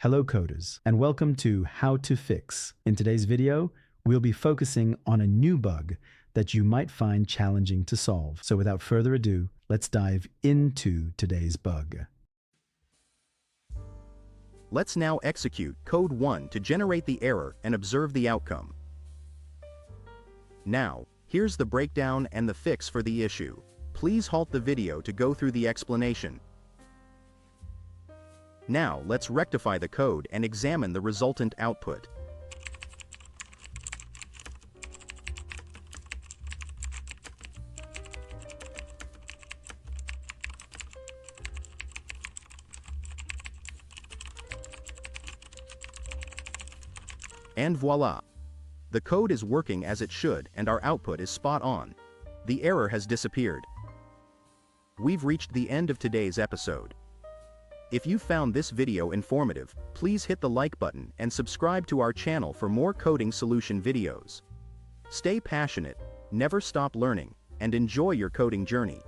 Hello coders, and welcome to How to Fix. In today's video, we'll be focusing on a new bug that you might find challenging to solve. So without further ado, let's dive into today's bug. Let's now execute code 1 to generate the error and observe the outcome. Now, here's the breakdown and the fix for the issue. Please halt the video to go through the explanation. Now, let's rectify the code and examine the resultant output. And voila! The code is working as it should and our output is spot on. The error has disappeared. We've reached the end of today's episode. If you found this video informative, please hit the like button and subscribe to our channel for more coding solution videos. Stay passionate, never stop learning, and enjoy your coding journey.